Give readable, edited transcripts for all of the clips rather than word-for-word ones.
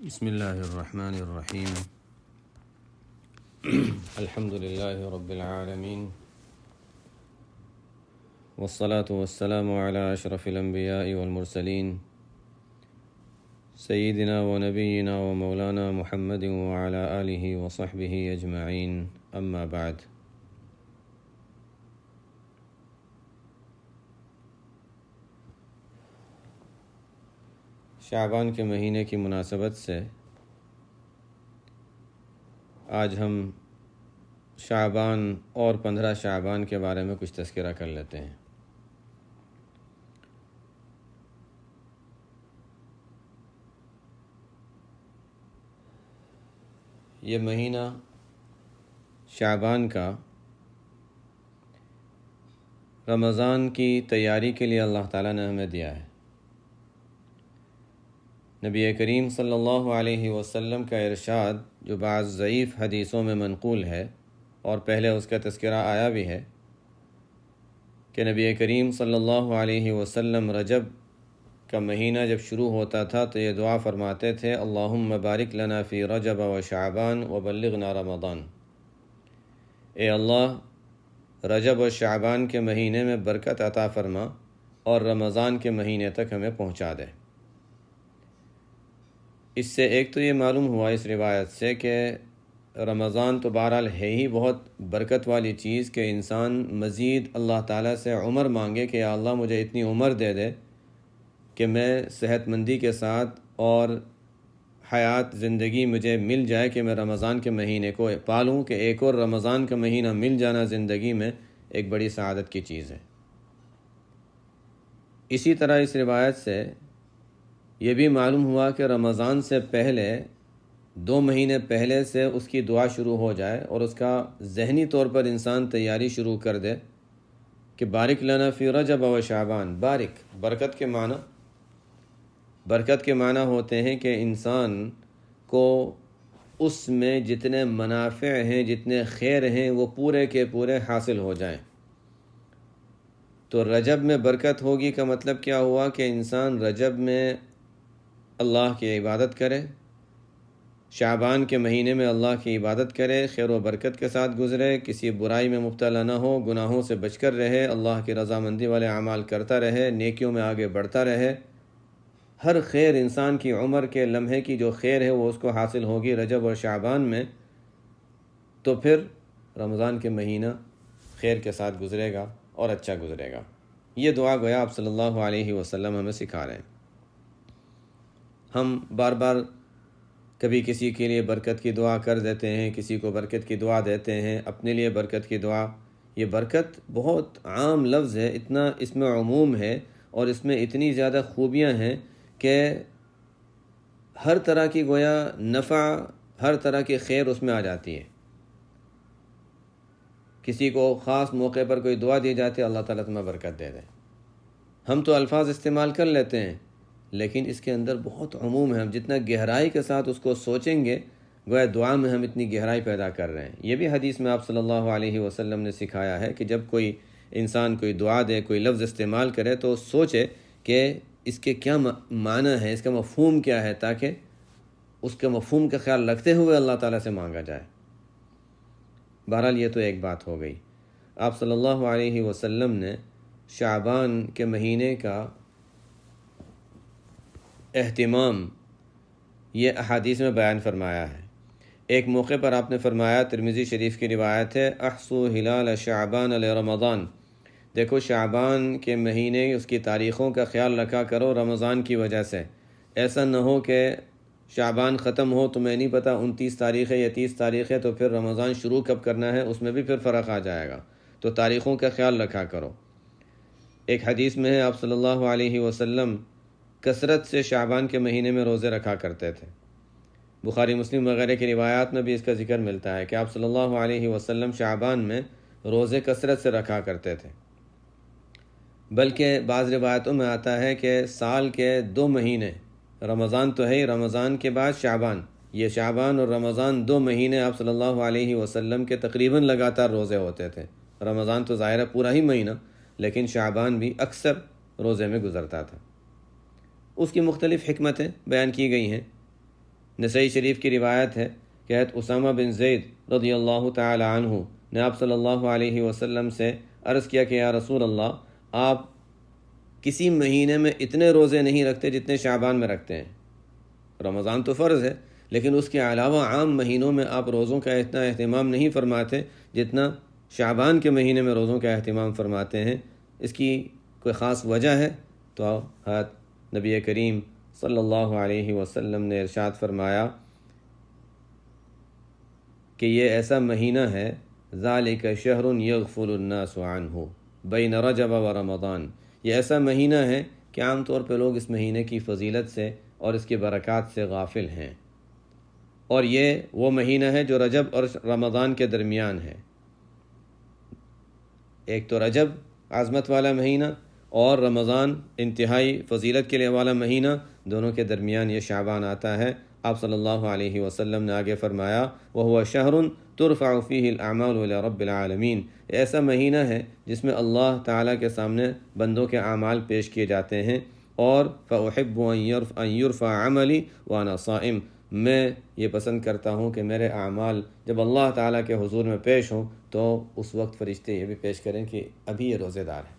بسم اللہ الرحمن الرحیم الحمد للہ رب العالمین والصلاة والسلام علی اشرف الانبیاء والمرسلین سیدنا و نبینا و مولانا محمد وعلی آلہ وصحبہ اجمعین اما بعد۔ شعبان کے مہینے کی مناسبت سے آج ہم شعبان اور 15 شعبان کے بارے میں کچھ تذکرہ کر لیتے ہیں۔ یہ مہینہ شعبان کا رمضان کی تیاری کے لیے اللہ تعالیٰ نے ہمیں دیا ہے۔ نبی کریم صلی اللہ علیہ وسلم کا ارشاد جو بعض ضعیف حدیثوں میں منقول ہے اور پہلے اس کا تذکرہ آیا بھی ہے کہ نبی کریم صلی اللہ علیہ وسلم رجب کا مہینہ جب شروع ہوتا تھا تو یہ دعا فرماتے تھے، اللہم بارک لنا فی رجب و شعبان و بلغنا رمضان۔ اے اللہ رجب و شعبان کے مہینے میں برکت عطا فرما اور رمضان کے مہینے تک ہمیں پہنچا دے۔ اس سے ایک تو یہ معلوم ہوا اس روایت سے کہ رمضان تو بہرحال ہے ہی بہت برکت والی چیز کہ انسان مزید اللہ تعالیٰ سے عمر مانگے کہ یا اللہ مجھے اتنی عمر دے دے کہ میں صحت مندی کے ساتھ اور حیات زندگی مجھے مل جائے کہ میں رمضان کے مہینے کو پالوں، کہ ایک اور رمضان کا مہینہ مل جانا زندگی میں ایک بڑی سعادت کی چیز ہے۔ اسی طرح اس روایت سے یہ بھی معلوم ہوا کہ رمضان سے پہلے 2 مہینے پہلے سے اس کی دعا شروع ہو جائے اور اس کا ذہنی طور پر انسان تیاری شروع کر دے کہ بارک لنا فی رجب و شعبان۔ بارک برکت کے معنی ہوتے ہیں کہ انسان کو اس میں جتنے منافع ہیں، جتنے خیر ہیں، وہ پورے کے پورے حاصل ہو جائیں۔ تو رجب میں برکت ہوگی کا مطلب کیا ہوا کہ انسان رجب میں اللہ کی عبادت کرے، شعبان کے مہینے میں اللہ کی عبادت کرے، خیر و برکت کے ساتھ گزرے، کسی برائی میں مبتلا نہ ہو، گناہوں سے بچ کر رہے، اللہ کی رضامندی والے اعمال کرتا رہے، نیکیوں میں آگے بڑھتا رہے۔ ہر خیر انسان کی عمر کے لمحے کی جو خیر ہے وہ اس کو حاصل ہوگی رجب اور شعبان میں، تو پھر رمضان کے مہینہ خیر کے ساتھ گزرے گا اور اچھا گزرے گا۔ یہ دعا گویا آپ صلی اللہ علیہ وسلم ہمیں سکھا رہے ہیں۔ ہم بار بار کبھی کسی کے لیے برکت کی دعا کر دیتے ہیں، کسی کو برکت کی دعا دیتے ہیں، اپنے لیے برکت کی دعا۔ یہ برکت بہت عام لفظ ہے، اتنا اس میں عموم ہے اور اس میں اتنی زیادہ خوبیاں ہیں کہ ہر طرح کی گویا نفع، ہر طرح کی خیر اس میں آ جاتی ہے۔ کسی کو خاص موقع پر کوئی دعا دی جاتی ہے، اللہ تعالیٰ تمہیں برکت دے دے۔ ہم تو الفاظ استعمال کر لیتے ہیں لیکن اس کے اندر بہت عموم ہے، ہم جتنا گہرائی کے ساتھ اس کو سوچیں گے گویا دعا میں ہم اتنی گہرائی پیدا کر رہے ہیں۔ یہ بھی حدیث میں آپ صلی اللہ علیہ وسلم نے سکھایا ہے کہ جب کوئی انسان کوئی دعا دے، کوئی لفظ استعمال کرے تو سوچے کہ اس کے کیا معنی ہے، اس کا مفہوم کیا ہے، تاکہ اس کے مفہوم کا خیال رکھتے ہوئے اللہ تعالیٰ سے مانگا جائے۔ بہرحال یہ تو ایک بات ہو گئی۔ آپ صلی اللہ علیہ وسلم نے شعبان کے مہینے کا اہتمام یہ احادیث میں بیان فرمایا ہے۔ ایک موقع پر آپ نے فرمایا، ترمذی شریف کی روایت ہے، احصوا ہلال شعبان لرمضان، دیکھو شعبان کے مہینے اس کی تاریخوں کا خیال رکھا کرو رمضان کی وجہ سے۔ ایسا نہ ہو کہ شعبان ختم ہو تمہیں نہیں پتہ 29 تاریخ ہے یا 30 تاریخ ہے تو پھر رمضان شروع کب کرنا ہے، اس میں بھی پھر فرق آ جائے گا، تو تاریخوں کا خیال رکھا کرو۔ ایک حدیث میں ہے آپ صلی اللہ علیہ وسلم کثرت سے شعبان کے مہینے میں روزے رکھا کرتے تھے۔ بخاری مسلم وغیرہ کی روایات میں بھی اس کا ذکر ملتا ہے کہ آپ صلی اللہ علیہ وسلم شعبان میں روزے کثرت سے رکھا کرتے تھے، بلکہ بعض روایتوں میں آتا ہے کہ سال کے 2 مہینے، رمضان تو ہے ہی، رمضان کے بعد شعبان، یہ شعبان اور رمضان 2 مہینے آپ صلی اللہ علیہ وسلم کے تقریباً لگاتار روزے ہوتے تھے۔ رمضان تو ظاہر ہے پورا ہی مہینہ، لیکن شعبان بھی اکثر روزے میں گزرتا تھا۔ اس کی مختلف حکمتیں بیان کی گئی ہیں۔ نسائی شریف کی روایت ہے کہ حضرت اسامہ بن زید رضی اللہ تعالی عنہ نے آپ صلی اللہ علیہ وسلم سے عرض کیا کہ یا رسول اللہ، آپ کسی مہینے میں اتنے روزے نہیں رکھتے جتنے شعبان میں رکھتے ہیں۔ رمضان تو فرض ہے، لیکن اس کے علاوہ عام مہینوں میں آپ روزوں کا اتنا اہتمام نہیں فرماتے جتنا شعبان کے مہینے میں روزوں کا اہتمام فرماتے ہیں۔ اس کی کوئی خاص وجہ ہے؟ تو حضرت نبی کریم صلی اللہ علیہ وسلم نے ارشاد فرمایا کہ یہ ایسا مہینہ ہے، ذالک شہر یغفل الناس عنہ بین رجب و رمضان، یہ ایسا مہینہ ہے کہ عام طور پہ لوگ اس مہینے کی فضیلت سے اور اس کی برکات سے غافل ہیں، اور یہ وہ مہینہ ہے جو رجب اور رمضان کے درمیان ہے۔ ایک تو رجب عظمت والا مہینہ اور رمضان انتہائی فضیلت کے لیے والا مہینہ، دونوں کے درمیان یہ شعبان آتا ہے۔ آپ صلی اللہ علیہ وسلم نے آگے فرمایا وَهُوَ شَهْرٌ تُرْفَعُ فِيهِ الْأَعْمَالُ إِلَى رَبِّ الْعَالَمِينَ، ایسا مہینہ ہے جس میں اللہ تعالیٰ کے سامنے بندوں کے اعمال پیش کیے جاتے ہیں، اور فَأُحِبُّ أَن يُرْفَعَ عَمَلِي وَأَنَا صَائِمٌ، میں یہ پسند کرتا ہوں کہ میرے اعمال جب اللہ تعالیٰ کے حضور میں پیش ہوں تو اس وقت فرشتے یہ بھی پیش کریں کہ ابھی یہ روزے دار ہے۔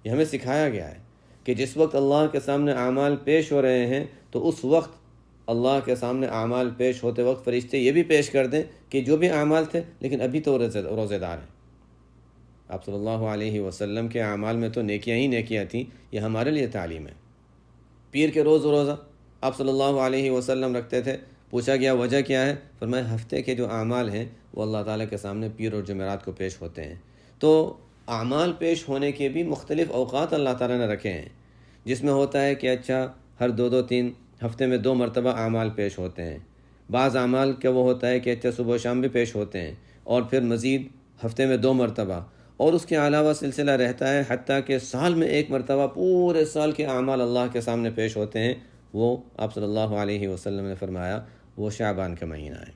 یہ ہمیں سکھایا گیا ہے کہ جس وقت اللہ کے سامنے اعمال پیش ہو رہے ہیں تو اس وقت اللہ کے سامنے اعمال پیش ہوتے وقت فرشتے یہ بھی پیش کر دیں کہ جو بھی اعمال تھے لیکن ابھی تو روزے دار ہیں۔ آپ صلی اللہ علیہ وسلم کے اعمال میں تو نیکیاں ہی نیکیاں تھیں، یہ ہمارے لیے تعلیم ہے۔ پیر کے روزہ آپ صلی اللہ علیہ وسلم رکھتے تھے، پوچھا گیا وجہ کیا ہے؟ فرمایا ہفتے کے جو اعمال ہیں وہ اللہ تعالیٰ کے سامنے پیر اور جمعرات کو پیش ہوتے ہیں۔ تو اعمال پیش ہونے کے بھی مختلف اوقات اللہ تعالیٰ نے رکھے ہیں، جس میں ہوتا ہے کہ اچھا ہر دو تین ہفتے میں 2 مرتبہ اعمال پیش ہوتے ہیں، بعض اعمال کا وہ ہوتا ہے کہ اچھا صبح و شام بھی پیش ہوتے ہیں، اور پھر مزید ہفتے میں 2 مرتبہ، اور اس کے علاوہ سلسلہ رہتا ہے حتیٰ کہ سال میں 1 مرتبہ پورے سال کے اعمال اللہ کے سامنے پیش ہوتے ہیں۔ وہ آپ صلی اللہ علیہ وسلم نے فرمایا وہ شعبان کا مہینہ ہے،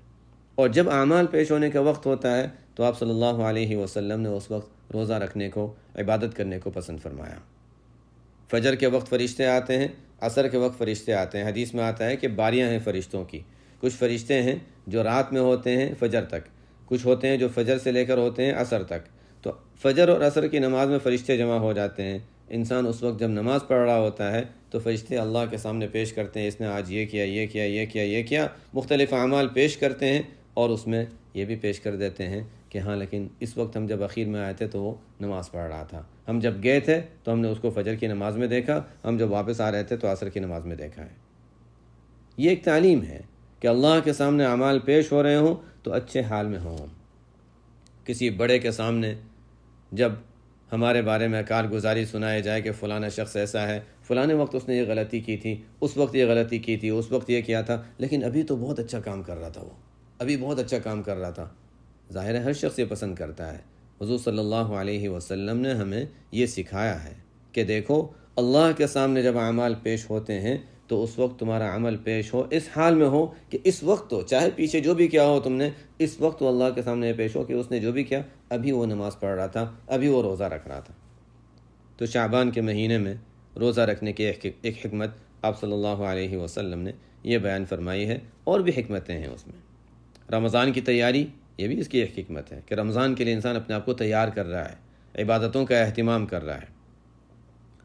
اور جب اعمال پیش ہونے کا وقت ہوتا ہے تو آپ صلی اللہ علیہ وسلم نے اس وقت روزہ رکھنے کو، عبادت کرنے کو پسند فرمایا۔ فجر کے وقت فرشتے آتے ہیں، عصر کے وقت فرشتے آتے ہیں۔ حدیث میں آتا ہے کہ باریاں ہیں فرشتوں کی، کچھ فرشتے ہیں جو رات میں ہوتے ہیں فجر تک، کچھ ہوتے ہیں جو فجر سے لے کر ہوتے ہیں عصر تک۔ تو فجر اور عصر کی نماز میں فرشتے جمع ہو جاتے ہیں۔ انسان اس وقت جب نماز پڑھ رہا ہوتا ہے تو فرشتے اللہ کے سامنے پیش کرتے ہیں، اس نے آج یہ کیا، یہ کیا، یہ کیا، یہ کیا، مختلف اعمال پیش کرتے ہیں، اور اس میں یہ بھی پیش کر دیتے ہیں کہ ہاں لیکن اس وقت ہم جب اخیر میں آئے تھے تو وہ نماز پڑھ رہا تھا، ہم جب گئے تھے تو ہم نے اس کو فجر کی نماز میں دیکھا، ہم جب واپس آ رہے تھے تو عصر کی نماز میں دیکھا ہے۔ یہ ایک تعلیم ہے کہ اللہ کے سامنے اعمال پیش ہو رہے ہوں تو اچھے حال میں ہوں۔ کسی بڑے کے سامنے جب ہمارے بارے میں کارگزاری سنائے جائے کہ فلانا شخص ایسا ہے، فلانے وقت اس نے یہ غلطی کی تھی، اس وقت یہ غلطی کی تھی، اس وقت یہ کیا تھا، لیکن ابھی تو بہت اچھا کام کر رہا تھا، وہ ابھی بہت اچھا کام کر رہا تھا، ظاہر ہے ہر شخص یہ پسند کرتا ہے۔ حضور صلی اللہ علیہ وسلم نے ہمیں یہ سکھایا ہے کہ دیکھو اللہ کے سامنے جب اعمال پیش ہوتے ہیں تو اس وقت تمہارا عمل پیش ہو اس حال میں ہو کہ اس وقت تو چاہے پیچھے جو بھی کیا ہو تم نے، اس وقت تو اللہ کے سامنے پیش ہو کہ اس نے جو بھی کیا ابھی وہ نماز پڑھ رہا تھا، ابھی وہ روزہ رکھ رہا تھا۔ تو شعبان کے مہینے میں روزہ رکھنے کی ایک حکمت آپ صلی اللہ علیہ وسلم نے یہ بیان فرمائی ہے، اور بھی حکمتیں ہیں اس میں۔ رمضان کی تیاری، یہ بھی اس کی ایک حکمت ہے کہ رمضان کے لیے انسان اپنے آپ کو تیار کر رہا ہے، عبادتوں کا اہتمام کر رہا ہے۔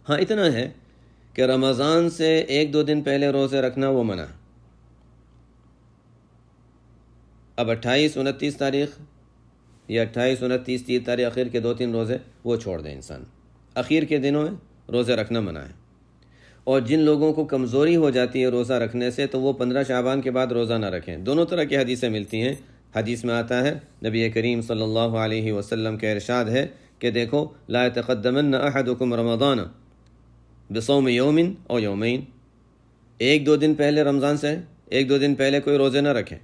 ہاں اتنا ہے کہ رمضان سے 1-2 دن پہلے روزے رکھنا وہ منع۔ اب 28-29 تاریخ یا 28-29 تاریخ اخیر کے 2-3 روزے وہ چھوڑ دیں انسان، اخیر کے دنوں میں روزے رکھنا منع ہے۔ اور جن لوگوں کو کمزوری ہو جاتی ہے روزہ رکھنے سے تو وہ 15 شعبان کے بعد روزہ نہ رکھیں۔ دونوں طرح کی حدیثیں ملتی ہیں۔ حدیث میں آتا ہے نبی کریم صلی اللہ علیہ وسلم کا ارشاد ہے کہ دیکھو لا يتقدمن احدکم رمضان بصوم یوم او یومین، 1-2 دن پہلے رمضان سے 1-2 دن پہلے کوئی روزے نہ رکھیں،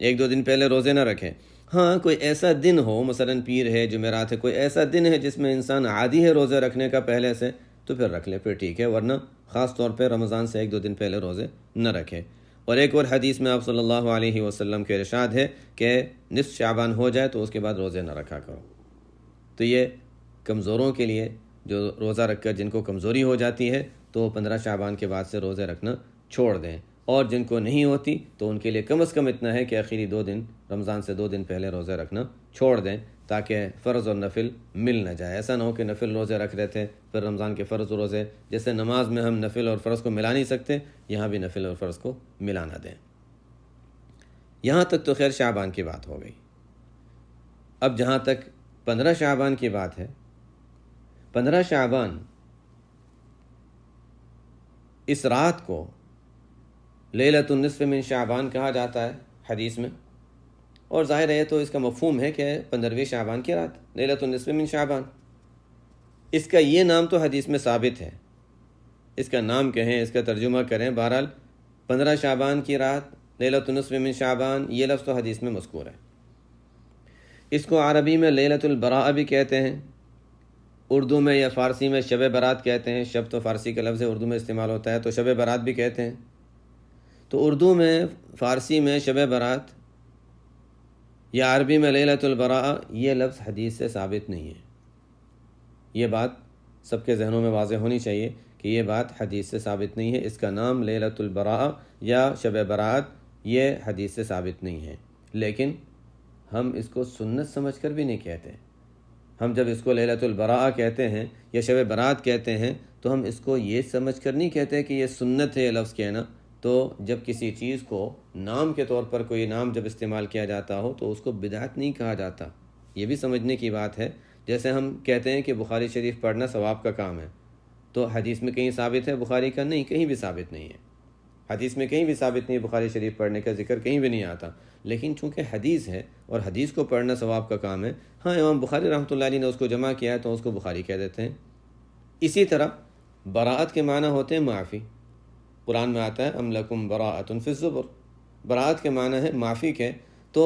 1-2 دن پہلے روزے نہ رکھیں۔ ہاں کوئی ایسا دن ہو، مثلا پیر ہے، جمعرات ہے، کوئی ایسا دن ہے جس میں انسان عادی ہے روزے رکھنے کا پہلے سے تو پھر رکھ لے، پھر ٹھیک ہے، ورنہ خاص طور پہ رمضان سے 1-2 دن پہلے روزے نہ رکھے۔ اور ایک اور حدیث میں آپ صلی اللہ علیہ وسلم کے ارشاد ہے کہ نصف شعبان ہو جائے تو اس کے بعد روزے نہ رکھا کرو۔ تو یہ کمزوروں کے لیے، جو روزہ رکھ کر جن کو کمزوری ہو جاتی ہے تو 15 شعبان کے بعد سے روزے رکھنا چھوڑ دیں۔ اور جن کو نہیں ہوتی تو ان کے لیے کم از کم اتنا ہے کہ آخری 2 دن رمضان سے 2 دن پہلے روزے رکھنا چھوڑ دیں، تاکہ فرض اور نفل مل نہ جائے۔ ایسا نہ ہو کہ نفل روزے رکھ رہے تھے پھر رمضان کے فرض روزے، جیسے نماز میں ہم نفل اور فرض کو ملا نہیں سکتے، یہاں بھی نفل اور فرض کو ملا نہ دیں۔ یہاں تک تو خیر شعبان کی بات ہو گئی۔ اب جہاں تک 15 شعبان کی بات ہے، 15 شعبان اس رات کو لیلۃ النصف من شعبان کہا جاتا ہے حدیث میں، اور ظاہر ہے تو اس کا مفہوم ہے کہ 15ویں شعبان کی رات لیلۃ النصف من شعبان۔ اس کا یہ نام تو حدیث میں ثابت ہے، اس کا نام کہیں، اس کا ترجمہ کریں، بہرحال 15 شعبان کی رات لیلۃ النصف من شعبان یہ لفظ تو حدیث میں مذکور ہے۔ اس کو عربی میں لیلۃ البراء بھی کہتے ہیں، اردو میں یا فارسی میں شب برات کہتے ہیں۔ شب تو فارسی کا لفظ ہے، اردو میں استعمال ہوتا ہے، تو شب برات بھی کہتے ہیں۔ تو اردو میں، فارسی میں شب برات یا عربی میں لیلۃ البراء یہ لفظ حدیث سے ثابت نہیں ہے۔ یہ بات سب کے ذہنوں میں واضح ہونی چاہیے کہ یہ بات حدیث سے ثابت نہیں ہے۔ اس کا نام لیلۃ البراء یا شب برات یہ حدیث سے ثابت نہیں ہے، لیکن ہم اس کو سنت سمجھ کر بھی نہیں کہتے۔ ہم جب اس کو لیلۃ البراء کہتے ہیں یا شب برات کہتے ہیں تو ہم اس کو یہ سمجھ کر نہیں کہتے کہ یہ سنت ہے یہ لفظ کہنا۔ تو جب کسی چیز کو نام کے طور پر کوئی نام جب استعمال کیا جاتا ہو تو اس کو بدعت نہیں کہا جاتا، یہ بھی سمجھنے کی بات ہے۔ جیسے ہم کہتے ہیں کہ بخاری شریف پڑھنا ثواب کا کام ہے، تو حدیث میں کہیں ثابت ہے بخاری کا؟ نہیں، کہیں بھی ثابت نہیں ہے، حدیث میں کہیں بھی ثابت نہیں ہے، بخاری شریف پڑھنے کا ذکر کہیں بھی نہیں آتا۔ لیکن چونکہ حدیث ہے اور حدیث کو پڑھنا ثواب کا کام ہے، ہاں امام بخاری رحمۃ اللہ علیہ نے اس کو جمع کیا ہے تو اس کو بخاری کہہ دیتے ہیں۔ اسی طرح براءت کے معنی ہوتے ہیں معافی۔ قرآن میں آتا ہے ام لکم براءۃ فی الزبر، براءت کے معنی ہے معافی کے۔ تو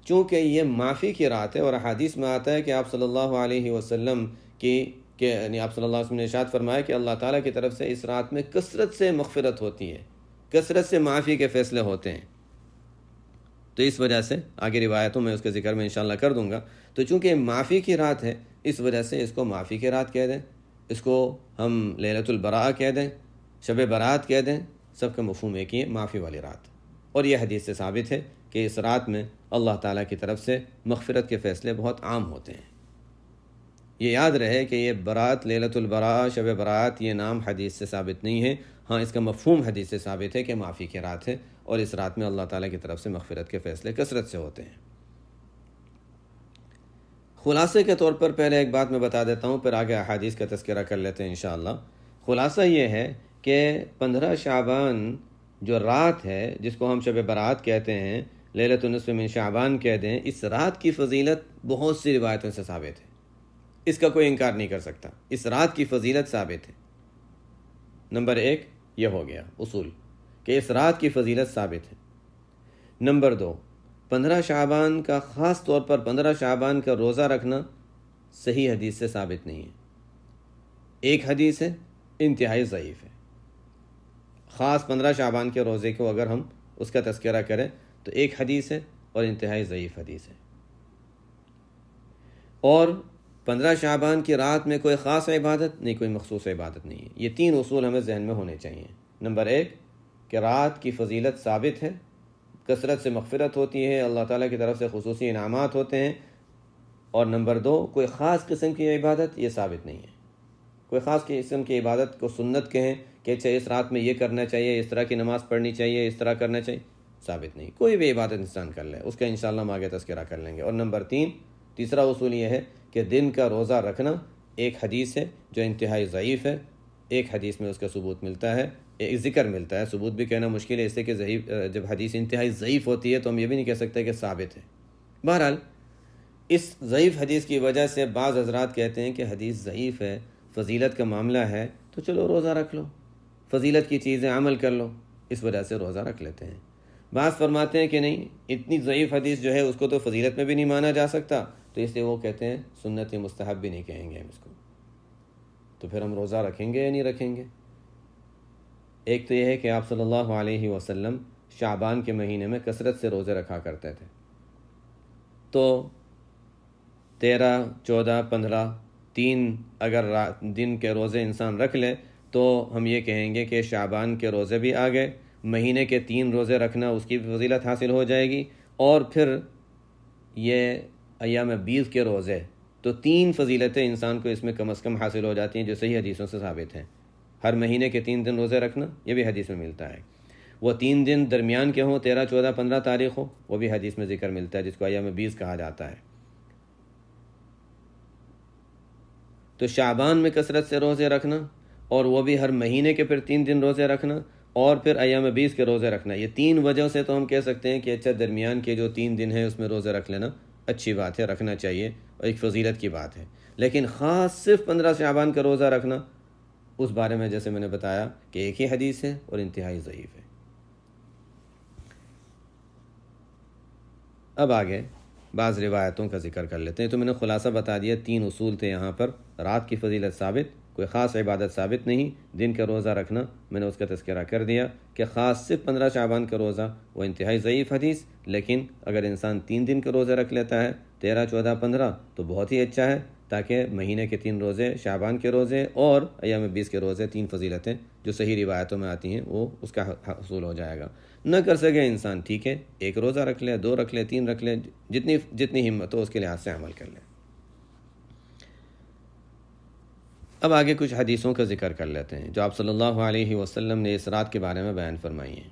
چونکہ یہ معافی کی رات ہے اور حدیث میں آتا ہے کہ آپ صلی اللہ علیہ وسلم یعنی آپ صلی اللہ علیہ وسلم نے ارشاد فرمایا کہ اللہ تعالیٰ کی طرف سے اس رات میں کثرت سے مغفرت ہوتی ہے، کثرت سے معافی کے فیصلے ہوتے ہیں۔ تو اس وجہ سے آگے روایتوں میں اس کے ذکر میں انشاءاللہ کر دوں گا۔ تو چونکہ معافی کی رات ہے اس وجہ سے اس کو معافی کی رات کہہ دیں، اس کو ہم لیلۃ البراء کہہ دیں، شب برات کہہ دیں، سب کا مفہوم ایک ہی ہے، معافی والی رات۔ اور یہ حدیث سے ثابت ہے کہ اس رات میں اللہ تعالیٰ کی طرف سے مغفرت کے فیصلے بہت عام ہوتے ہیں۔ یہ یاد رہے کہ یہ برات، لیلۃ البراء، شب برات یہ نام حدیث سے ثابت نہیں ہے، ہاں اس کا مفہوم حدیث سے ثابت ہے کہ معافی کی رات ہے، اور اس رات میں اللہ تعالیٰ کی طرف سے مغفرت کے فیصلے کثرت سے ہوتے ہیں۔ خلاصے کے طور پر پہلے ایک بات میں بتا دیتا ہوں، پھر آگے احادیث کا تذکرہ کر لیتے ہیں انشاءاللہ۔ خلاصہ یہ ہے کہ 15 شعبان جو رات ہے جس کو ہم شب برات کہتے ہیں، لیلۃ النصف من شعبان کہہ دیں، اس رات کی فضیلت بہت سی روایتوں سے ثابت ہے، اس کا کوئی انکار نہیں کر سکتا، اس رات کی فضیلت ثابت ہے۔ نمبر 1 یہ ہو گیا اصول کہ اس رات کی فضیلت ثابت ہے۔ نمبر 2، 15 شعبان کا، خاص طور پر 15 شعبان کا روزہ رکھنا صحیح حدیث سے ثابت نہیں ہے۔ ایک حدیث ہے، انتہائی ضعیف ہے۔ خاص 15 شعبان کے روزے کو اگر ہم اس کا تذکرہ کریں تو ایک حدیث ہے اور انتہائی ضعیف حدیث ہے۔ اور 15 شعبان کی رات میں کوئی خاص عبادت نہیں، کوئی مخصوص عبادت نہیں ہے۔ یہ 3 اصول ہمیں ذہن میں ہونے چاہیے۔ نمبر 1 کہ رات کی فضیلت ثابت ہے، کثرت سے مغفرت ہوتی ہے، اللہ تعالیٰ کی طرف سے خصوصی انعامات ہوتے ہیں۔ اور نمبر 2 کوئی خاص قسم کی عبادت یہ ثابت نہیں ہے، کوئی خاص قسم کی عبادت کو سنت کہیں کہ اچھا اس رات میں یہ کرنا چاہیے، اس طرح کی نماز پڑھنی چاہیے، اس طرح کرنا چاہیے، ثابت نہیں۔ کوئی بھی عبادت انسان کر لے، اس کا انشاءاللہ ہم آگے تذکرہ کر لیں گے۔ اور نمبر 3 تیسرا اصول یہ ہے کہ دن کا روزہ رکھنا ایک حدیث ہے جو انتہائی ضعیف ہے، ایک حدیث میں اس کا ثبوت ملتا ہے، ایک ذکر ملتا ہے، ثبوت بھی کہنا مشکل ہے اس سے کہ ضعیف، جب حدیث انتہائی ضعیف ہوتی ہے تو ہم یہ بھی نہیں کہہ سکتے کہ ثابت ہے۔ بہرحال اس ضعیف حدیث کی وجہ سے بعض حضرات کہتے ہیں کہ حدیث ضعیف ہے، فضیلت کا معاملہ ہے تو چلو روزہ رکھ لو، فضیلت کی چیزیں عمل کر لو، اس وجہ سے روزہ رکھ لیتے ہیں۔ بعض فرماتے ہیں کہ نہیں، اتنی ضعیف حدیث جو ہے اس کو تو فضیلت میں بھی نہیں مانا جا سکتا، تو اس لیے وہ کہتے ہیں سنت مستحب بھی نہیں کہیں گے ہم اس کو، تو پھر ہم روزہ رکھیں گے یا نہیں رکھیں گے؟ ایک تو یہ ہے کہ آپ صلی اللہ علیہ وسلم شعبان کے مہینے میں کثرت سے روزے رکھا کرتے تھے، تو 13، 14، 15 3 اگر دن کے روزے انسان رکھ لے تو ہم یہ کہیں گے کہ شعبان کے روزے بھی آ گئے، مہینے کے 3 روزے رکھنا اس کی فضیلت حاصل ہو جائے گی، اور پھر یہ ایام بیس کے روزے، تو 3 فضیلتیں انسان کو اس میں کم از کم حاصل ہو جاتی ہیں جو صحیح حدیثوں سے ثابت ہیں۔ ہر مہینے کے 3 دن روزے رکھنا، یہ بھی حدیث میں ملتا ہے۔ وہ 3 دن درمیان کے ہوں، 13، 14، 15 تاریخ ہو، وہ بھی حدیث میں ذکر ملتا ہے، جس کو ایام بیس کہا جاتا ہے۔ تو شعبان میں کثرت سے روزے رکھنا، اور وہ بھی ہر مہینے کے پھر 3 دن روزے رکھنا، اور پھر ایام بیس کے روزے رکھنا، یہ 3 وجہ سے تو ہم کہہ سکتے ہیں کہ اچھا درمیان کے جو 3 دن ہیں اس میں روزے رکھ لینا اچھی بات ہے، رکھنا چاہیے، اور ایک فضیلت کی بات ہے۔ لیکن خاص صرف 15 شعبان کا روزہ رکھنا، اس بارے میں جیسے میں نے بتایا کہ ایک ہی حدیث ہے اور انتہائی ضعیف ہے۔ اب آگے بعض روایتوں کا ذکر کر لیتے ہیں۔ تو میں نے خلاصہ بتا دیا، 3 اصول تھے یہاں پر۔ رات کی فضیلت ثابت، کوئی خاص عبادت ثابت نہیں۔ دن کا روزہ رکھنا، میں نے اس کا تذکرہ کر دیا کہ خاص صرف 15 شعبان کا روزہ، وہ انتہائی ضعیف حدیث۔ لیکن اگر انسان 3 دن کے روزے رکھ لیتا ہے، 13، 14، 15، تو بہت ہی اچھا ہے، تاکہ مہینے کے 3 روزے، شعبان کے روزے اور ایام بیس کے روزے، 3 فضیلتیں جو صحیح روایتوں میں آتی ہیں، وہ اس کا حصول ہو جائے گا۔ نہ کر سکے انسان، ٹھیک ہے، 1 روزہ رکھ لے، 2 رکھ لے، 3 رکھ لے، جتنی ہمت ہو اس کے لحاظ سے عمل کر لے۔ اب آگے کچھ حدیثوں کا ذکر کر لیتے ہیں جو آپ صلی اللہ علیہ وسلم نے اس رات کے بارے میں بیان فرمائی ہیں۔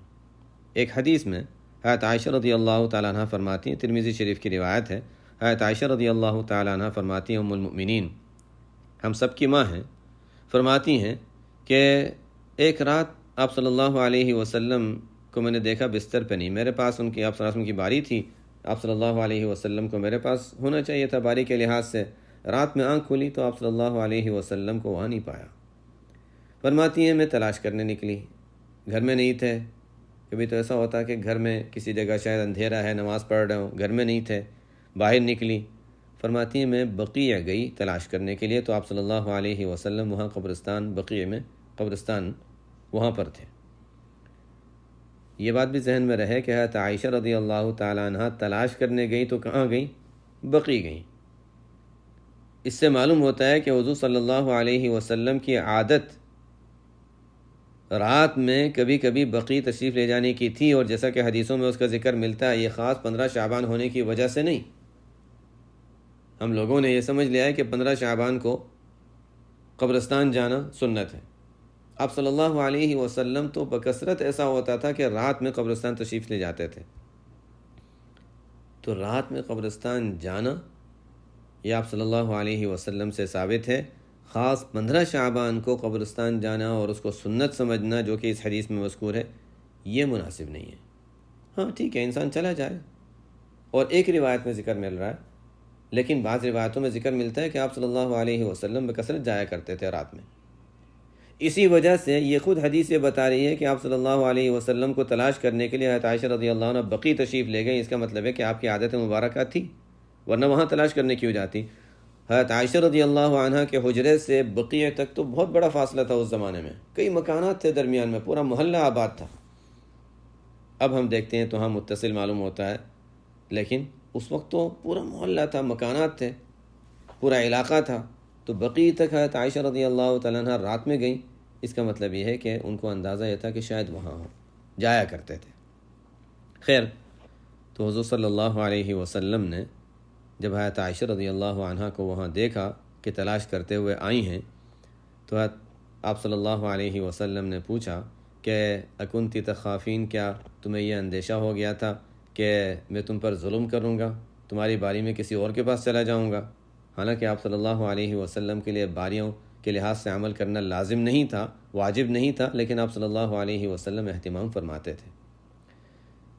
ایک حدیث میں حضرت عائشہ رضی اللہ تعالیٰ عنہ فرماتی ہیں، ترمذی شریف کی روایت ہے، حضرت عائشہ رضی اللہ تعالیٰ عنہ فرماتی ہیں، ام المؤمنین، ہم سب کی ماں ہیں، فرماتی ہیں کہ ایک رات آپ صلی اللہ علیہ وسلم کو میں نے دیکھا بستر پہ نہیں، میرے پاس آپ صلی اللہ علیہ وسلم کی باری تھی، آپ صلی اللہ علیہ وسلم کو میرے پاس ہونا چاہیے تھا باری کے لحاظ سے۔ رات میں آنکھ کھلی تو آپ صلی اللہ علیہ وسلم کو وہاں نہیں پایا۔ فرماتی ہیں میں تلاش کرنے نکلی، گھر میں نہیں تھے۔ کبھی تو ایسا ہوتا کہ گھر میں کسی جگہ شاید اندھیرا ہے، نماز پڑھ رہے ہوں، گھر میں نہیں تھے، باہر نکلی۔ فرماتی ہیں میں بقیع گئی تلاش کرنے کے لیے، تو آپ صلی اللہ علیہ وسلم وہاں قبرستان بقیع میں، قبرستان وہاں پر تھے۔ یہ بات بھی ذہن میں رہے کہ حضرت عائشہ رضی اللہ تعالیٰ عنہ تلاش کرنے گئی تو کہاں گئیں؟ بقیع گئیں۔ اس سے معلوم ہوتا ہے کہ حضور صلی اللہ علیہ وسلم کی عادت رات میں کبھی کبھی بقیع تشریف لے جانے کی تھی، اور جیسا کہ حدیثوں میں اس کا ذکر ملتا ہے، یہ خاص 15 شعبان ہونے کی وجہ سے نہیں۔ ہم لوگوں نے یہ سمجھ لیا ہے کہ 15 شعبان کو قبرستان جانا سنت ہے۔ آپ صلی اللہ علیہ وسلم تو بکثرت ایسا ہوتا تھا کہ رات میں قبرستان تشریف لے جاتے تھے۔ تو رات میں قبرستان جانا یہ آپ صلی اللہ علیہ وسلم سے ثابت ہے۔ خاص 15 شعبان کو قبرستان جانا اور اس کو سنت سمجھنا، جو کہ اس حدیث میں مذکور ہے، یہ مناسب نہیں ہے۔ ہاں ٹھیک ہے، انسان چلا جائے، اور ایک روایت میں ذکر مل رہا ہے، لیکن بعض روایتوں میں ذکر ملتا ہے کہ آپ صلی اللہ علیہ وسلم بکثرت جایا کرتے تھے رات میں۔ اسی وجہ سے یہ خود حدیث یہ بتا رہی ہے کہ آپ صلی اللہ علیہ وسلم کو تلاش کرنے کے لیے حضرت عائشہ رضی اللہ عنہ بقیع تشریف لے گئے۔ اس کا مطلب ہے کہ آپ کی عادت مبارکہ تھی، ورنہ وہاں تلاش کرنے کیوں جاتی؟ حضرت عائشہ رضی اللہ عنہ کے حجرے سے بقیع تک تو بہت بڑا فاصلہ تھا اس زمانے میں، کئی مکانات تھے درمیان میں، پورا محلہ آباد تھا۔ اب ہم دیکھتے ہیں تو ہاں متصل معلوم ہوتا ہے، لیکن اس وقت تو پورا محلہ تھا، مکانات تھے، پورا علاقہ تھا۔ تو بقیع تک حضرت عائشہ رضی اللہ تعالیٰ عنہ رات میں گئیں، اس کا مطلب یہ ہے کہ ان کو اندازہ یہ تھا کہ شاید وہاں ہو، جایا کرتے تھے۔ خیر، تو حضور صلی اللہ علیہ وسلم نے جب حضرت عائشہ رضی اللہ عنہ کو وہاں دیکھا کہ تلاش کرتے ہوئے آئی ہیں، تو آپ صلی اللہ علیہ وسلم نے پوچھا کہ اکنتی تخافین، کیا تمہیں یہ اندیشہ ہو گیا تھا کہ میں تم پر ظلم کروں گا، تمہاری باری میں کسی اور کے پاس چلا جاؤں گا؟ حالانکہ آپ صلی اللہ علیہ وسلم کے لیے باریوں کے لحاظ سے عمل کرنا لازم نہیں تھا، واجب نہیں تھا، لیکن آپ صلی اللہ علیہ وسلم اہتمام فرماتے تھے۔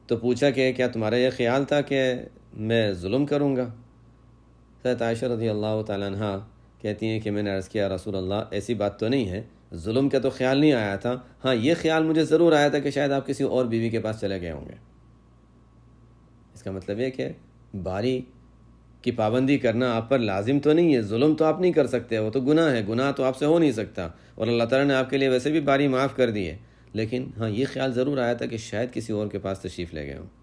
تو پوچھا کہ کیا تمہارا یہ خیال تھا کہ میں ظلم کروں گا؟ حضرت عائشہ رضی اللہ تعالیٰ عنہ کہتی ہیں کہ میں نے عرض کیا رسول اللہ، ایسی بات تو نہیں ہے، ظلم کا تو خیال نہیں آیا تھا، ہاں یہ خیال مجھے ضرور آیا تھا کہ شاید آپ کسی اور بیوی کے پاس چلے گئے ہوں گے۔ اس کا مطلب یہ کہ باری کی پابندی کرنا آپ پر لازم تو نہیں ہے، ظلم تو آپ نہیں کر سکتے، وہ تو گناہ ہے، گناہ تو آپ سے ہو نہیں سکتا، اور اللہ تعالیٰ نے آپ کے لیے ویسے بھی باری معاف کر دی ہے، لیکن ہاں یہ خیال ضرور آیا تھا کہ شاید کسی اور کے پاس تشریف لے گئے ہوں۔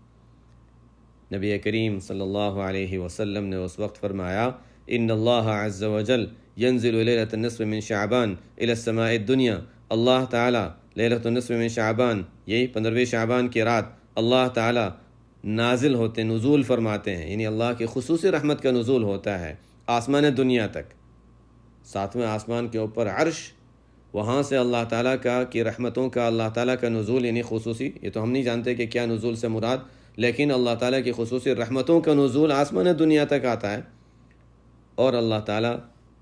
نبی کریم صلی اللہ علیہ وسلم نے اس وقت فرمایا، ان اللہ عز وجل ينزل ليلة النصف من شعبان الى السماء الدنیا، اللہ تعالیٰ لیلۃ النصف من شعبان، یہی 15ویں شعبان کی رات اللہ تعالیٰ نازل ہوتے، نزول فرماتے ہیں، یعنی اللہ کی خصوصی رحمت کا نزول ہوتا ہے آسمان دنیا تک، 7ویں آسمان کے اوپر عرش، وہاں سے اللہ تعالیٰ کا کی رحمتوں کا اللہ تعالیٰ کا نزول، یعنی خصوصی، یہ تو ہم نہیں جانتے کہ کیا نزول سے مراد، لیکن اللہ تعالیٰ کی خصوصی رحمتوں کا نزول آسمان دنیا تک آتا ہے، اور اللہ تعالیٰ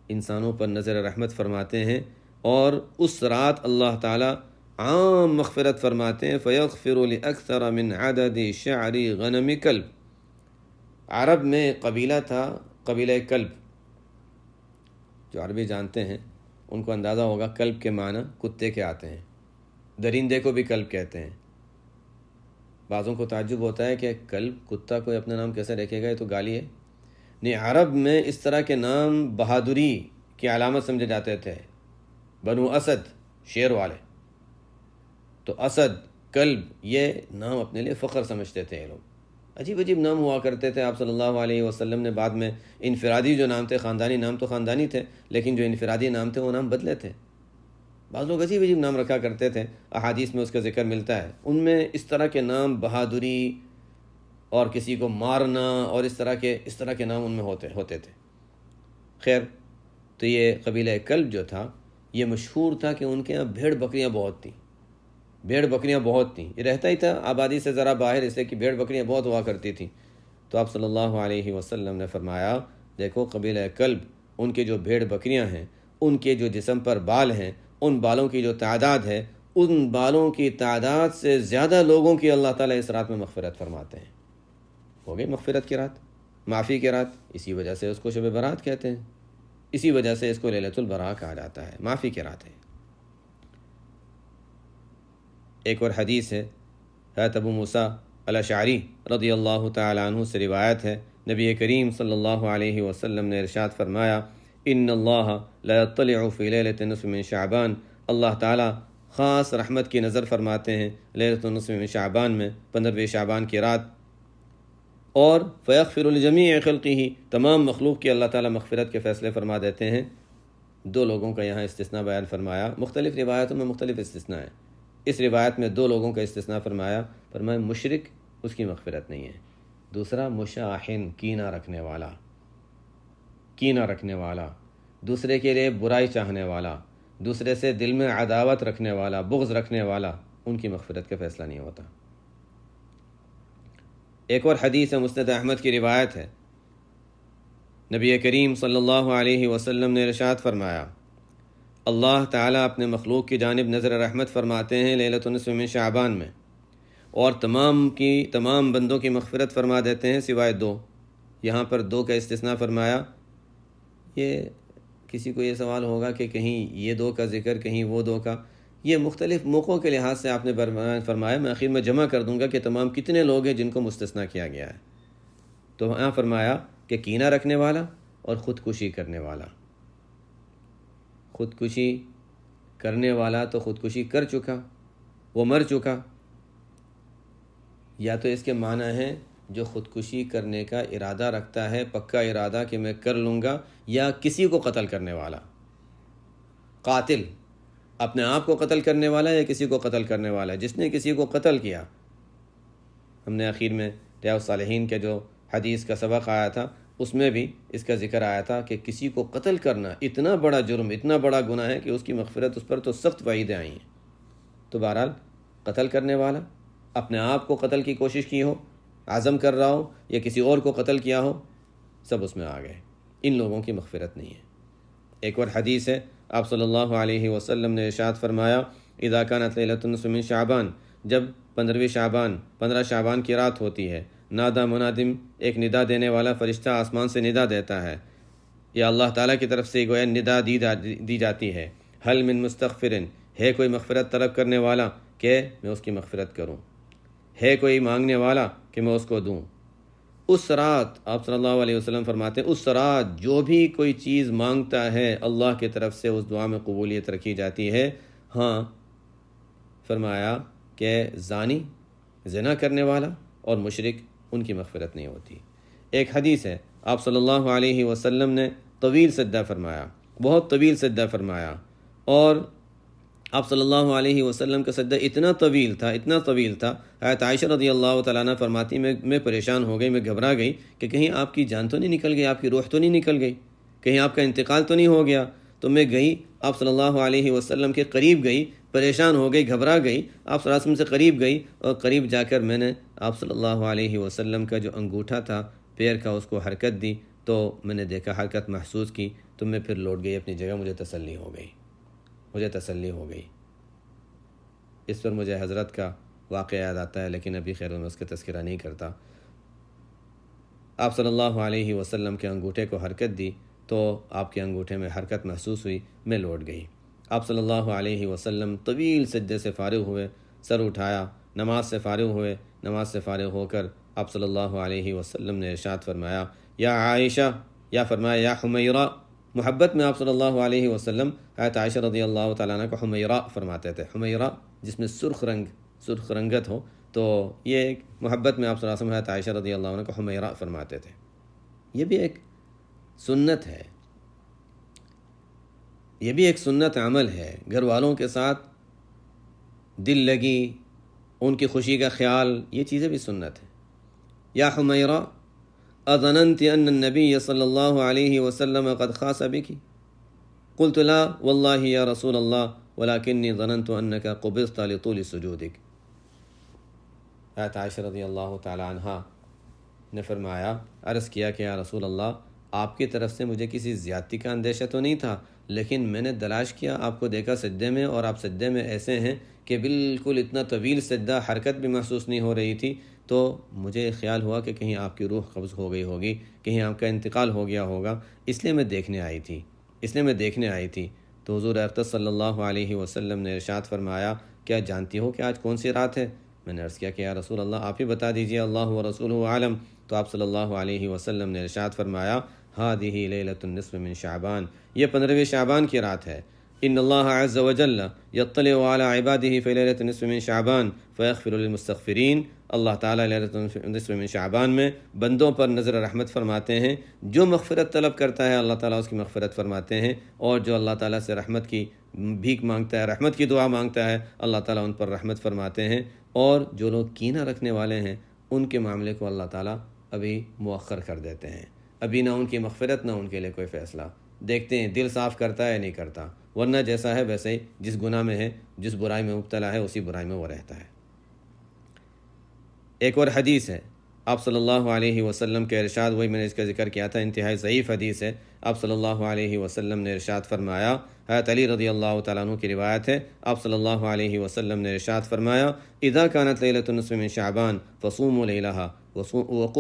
انسانوں پر نظر رحمت فرماتے ہیں، اور اس رات اللہ تعالیٰ عام مغفرت فرماتے ہیں، فَيَغْفِرُ لِأَكْثَرَ مِنْ عَدَدِ شَعْرِ غَنَمِ کلب۔ عرب میں قبیلہ تھا، قبیلہ کلب، جو عربی جانتے ہیں ان کو اندازہ ہوگا کلب کے معنی کتے کے آتے ہیں، درندے کو بھی کلب کہتے ہیں۔ بعضوں کو تعجب ہوتا ہے کہ کلب، کتا کوئی اپنا نام کیسے رکھے گا، یہ تو گالی ہے۔ نہیں، عرب میں اس طرح کے نام بہادری کی علامت سمجھے جاتے تھے۔ بنو اسد، شیر والے، تو اسد، کلب، یہ نام اپنے لیے فخر سمجھتے تھے یہ لوگ۔ عجیب عجیب نام ہوا کرتے تھے۔ آپ صلی اللہ علیہ وسلم نے بعد میں انفرادی جو نام تھے، خاندانی نام تو خاندانی تھے، لیکن جو انفرادی نام تھے وہ نام بدلے تھے۔ بعض لوگ عجیب عجیب نام رکھا کرتے تھے، احادیث میں اس کا ذکر ملتا ہے۔ ان میں اس طرح کے نام، بہادری اور کسی کو مارنا اور اس طرح کے نام ان میں ہوتے تھے۔ خیر، تو یہ قبیلہ کلب جو تھا، یہ مشہور تھا کہ ان کے یہاں بھیڑ بکریاں بہت تھیں، یہ رہتا ہی تھا آبادی سے ذرا باہر، اس لیے کہ بھیڑ بکریاں بہت ہوا کرتی تھیں۔ تو آپ صلی اللہ علیہ وسلم نے فرمایا، دیکھو قبیلہ کلب، ان کے جو بھیڑ بکریاں ہیں، ان کے جو جسم پر بال ہیں، ان بالوں کی جو تعداد ہے، ان بالوں کی تعداد سے زیادہ لوگوں کی اللہ تعالیٰ اس رات میں مغفرت فرماتے ہیں۔ ہو گئی مغفرت کی رات، معافی کی رات، اسی وجہ سے اس کو شب برات کہتے ہیں، اسی وجہ سے اس کو لیلۃ البراء کہا جاتا ہے، معافی کی رات ہے۔ ایک اور حدیث ہے، حضرت ابو موسیٰ الاشعری رضی اللہ تعالیٰ عنہ سے روایت ہے، نبی کریم صلی اللہ علیہ وسلم نے ارشاد فرمایا، ان اللہ لا يطلع فی لیلۃ النصف من شعبان، اللہ تعالیٰ خاص رحمت کی نظر فرماتے ہیں لیلۃ النصف من شعبان میں، 15ویں شعبان کی رات، اور فیغفر لجمیع خلقہ، تمام مخلوق کی اللہ تعالیٰ مغفرت کے فیصلے فرما دیتے ہیں۔ 2 لوگوں کا یہاں استثناء بیان فرمایا، مختلف روایتوں میں مختلف استثناء ہے، اس روایت میں 2 لوگوں کا استثناء فرمایا، مشرک، اس کی مغفرت نہیں ہے، دوسرا مشاحن، کینہ رکھنے والا، دوسرے کے لیے برائی چاہنے والا، دوسرے سے دل میں عداوت رکھنے والا، بغض رکھنے والا، ان کی مغفرت کا فیصلہ نہیں ہوتا۔ ایک اور حدیث ہے، مسند احمد کی روایت ہے، نبی کریم صلی اللہ علیہ وسلم نے ارشاد فرمایا، اللہ تعالیٰ اپنے مخلوق کی جانب نظر رحمت فرماتے ہیں لیلۃ النصف من شعبان میں، اور تمام بندوں کی مغفرت فرما دیتے ہیں سوائے 2۔ یہاں پر 2 کا استثناء فرمایا۔ یہ کسی کو یہ سوال ہوگا کہ کہیں یہ 2 کا ذکر، کہیں وہ 2 کا، یہ مختلف موقعوں کے لحاظ سے آپ نے فرمایا، میں آخر میں جمع کر دوں گا کہ تمام کتنے لوگ ہیں جن کو مستثنیٰ کیا گیا ہے۔ تو یہاں فرمایا کہ کینہ رکھنے والا اور خودکشی کرنے والا۔ خودکشی کرنے والا تو خودکشی کر چکا، وہ مر چکا، یا تو اس کے معنی ہے جو خودکشی کرنے کا ارادہ رکھتا ہے، پکا ارادہ کہ میں کر لوں گا، یا کسی کو قتل کرنے والا، قاتل، اپنے آپ کو قتل کرنے والا یا کسی کو قتل کرنے والا، جس نے کسی کو قتل کیا۔ ہم نے آخر میں ریاض الصالحین کے جو حدیث کا سبق آیا تھا، اس میں بھی اس کا ذکر آیا تھا کہ کسی کو قتل کرنا اتنا بڑا جرم، اتنا بڑا گناہ ہے کہ اس کی مغفرت، اس پر تو سخت وعیدیں آئی ہیں۔ تو بہرحال قتل کرنے والا، اپنے آپ کو قتل کی کوشش کی ہو، عزم کر رہا ہو، یا کسی اور کو قتل کیا ہو، سب اس میں آ گئے، ان لوگوں کی مغفرت نہیں ہے۔ ایک اور حدیث ہے، آپ صلی اللہ علیہ وسلم نے ارشاد فرمایا، اذا كانت لیلۃ النصف من شعبان، جب 15 شعبان کی رات ہوتی ہے، نادا منادم، ایک ندا دینے والا فرشتہ آسمان سے ندا دیتا ہے، یا اللہ تعالیٰ کی طرف سے گویا ندا دی جاتی ہے، حل من مستغفر، ہے کوئی مغفرت طلب کرنے والا کہ میں اس کی مغفرت کروں، ہے کوئی مانگنے والا کہ میں اس کو دوں۔ اس رات آپ صلی اللہ علیہ وسلم فرماتے ہیں، اس رات جو بھی کوئی چیز مانگتا ہے اللہ کی طرف سے اس دعا میں قبولیت رکھی جاتی ہے۔ ہاں، فرمایا کہ زانی، زنا کرنے والا اور مشرک، ان کی مغفرت نہیں ہوتی۔ ایک حدیث ہے، آپ صلی اللہ علیہ وسلم نے طویل سجدہ فرمایا، بہت طویل سجدہ فرمایا، اور آپ صلی اللہ علیہ وسلم کا سجدہ اتنا طویل تھا، اتنا طویل تھا، حضرت عائشہ رضی اللہ تعالیٰ عنہ فرماتی میں پریشان ہو گئی، میں گھبرا گئی کہ کہیں آپ کی جان تو نہیں نکل گئی، آپ کی روح تو نہیں نکل گئی، کہیں آپ کا انتقال تو نہیں ہو گیا۔ تو میں گئی آپ صلی اللہ علیہ وسلم کے قریب گئی، پریشان ہو گئی، گھبرا گئی، آپ صلی اللہ علیہ وسلم سے قریب گئی، اور قریب جا کر میں نے آپ صلی اللہ علیہ وسلم کا جو انگوٹھا تھا پیر کا اس کو حرکت دی، تو میں نے دیکھا، حرکت محسوس کی، تو میں پھر لوٹ گئی اپنی جگہ، مجھے تسلی ہو گئی۔ اس پر مجھے حضرت کا واقعہ یاد آتا ہے، لیکن ابھی خیر میں اس کا تذکرہ نہیں کرتا۔ آپ صلی اللہ علیہ وسلم کے انگوٹھے کو حرکت دی تو آپ کے انگوٹھے میں حرکت محسوس ہوئی، میں لوٹ گئی۔ آپ صلی اللہ علیہ وسلم طویل سجدے سے فارغ ہوئے، سر اٹھایا، نماز سے فارغ ہو کر آپ صلی اللہ علیہ وسلم نے ارشاد فرمایا، یا عائشہ، یا فرمایا یا حمیرہ۔ محبت میں آپ صلی اللہ علیہ وسلم حضرت عائشہ رضی اللہ تعالیٰ عنہ کو حمیرہ فرماتے تھے، حمیرہ جس میں سرخ رنگت ہو، تو یہ ایک محبت میں آپ صلی اللہ علیہ وسلم حضرت عائشہ رضی اللہ عنہ کو حمیرہ فرماتے تھے۔ یہ بھی ایک سنت ہے، یہ بھی ایک سنت عمل ہے، گھر والوں کے ساتھ دل لگی، ان کی خوشی کا خیال، یہ چیزیں بھی سنت ہیں۔ یا حمیرہ اظننت ان النبی صلی اللہ علیہ وسلم قد خاص بکی؟ قلت لا واللہ یا رسول اللہ ولکنی ظننت انک قبضت لطول سجودک۔ حضرت عائشہ رضی اللہ تعالی عنہ نے فرمایا، عرض کیا کہ یا رسول اللہ، آپ کی طرف سے مجھے کسی زیادتی کا اندیشہ تو نہیں تھا، لیکن میں نے تلاش کیا، آپ کو دیکھا سجدے میں، اور آپ سجدے میں ایسے ہیں کہ بالکل اتنا طویل سجدہ، حرکت بھی محسوس نہیں ہو رہی تھی، تو مجھے خیال ہوا کہ کہیں آپ کی روح قبض ہو گئی ہوگی، کہیں آپ کا انتقال ہو گیا ہوگا، اس لیے میں دیکھنے آئی تھی۔ تو حضور اقدس صلی اللہ علیہ وسلم نے ارشاد فرمایا، کیا جانتی ہو کہ آج کون سی رات ہے؟ میں نے عرض کیا کہ یا رسول اللہ آپ ہی بتا دیجئے، اللہ و رسولہ عالم۔ تو آپ صلی اللہ علیہ وسلم نے ارشاد فرمایا، ہذہ لیلۃ النصف من شعبان، یہ 15ویں شعبان کی رات ہے۔ ان اللہ عز وجل یطلع علی عبادہ فی لیلۃ النصف من شعبان فیغفر للمستغفرین۔ اللہ تعالیٰ لیلۃ النصف من شعبان میں بندوں پر نظر رحمت فرماتے ہیں، جو مغفرت طلب کرتا ہے اللہ تعالیٰ اس کی مغفرت فرماتے ہیں، اور جو اللہ تعالیٰ سے رحمت کی بھیک مانگتا ہے، رحمت کی دعا مانگتا ہے، اللہ تعالیٰ ان پر رحمت فرماتے ہیں، اور جو لوگ کینہ رکھنے والے ہیں ان کے معاملے کو اللہ تعالیٰ ابھی مؤخر کر دیتے ہیں، ابھی نہ ان کی مغفرت نہ ان کے لیے کوئی فیصلہ۔ دیکھتے ہیں دل صاف کرتا ہے نہیں کرتا، ورنہ جیسا ہے ویسے ہی، جس گناہ میں ہے، جس برائی میں مبتلا ہے، اسی برائی میں وہ رہتا ہے۔ ایک اور حدیث ہے، آپ صلی اللہ علیہ وسلم کے ارشاد، وہی میں نے اس کا ذکر کیا تھا، انتہائی ضعیف حدیث ہے۔ آپ صلی اللہ علیہ وسلم نے ارشاد فرمایا، حضرت علی رضی اللہ تعالیٰ عنہ کی روایت ہے، آپ صلی اللہ علیہ وسلم نے ارشاد فرمایا، اذا كانت لیلۃ النصف من شعبان فصوموا لیلها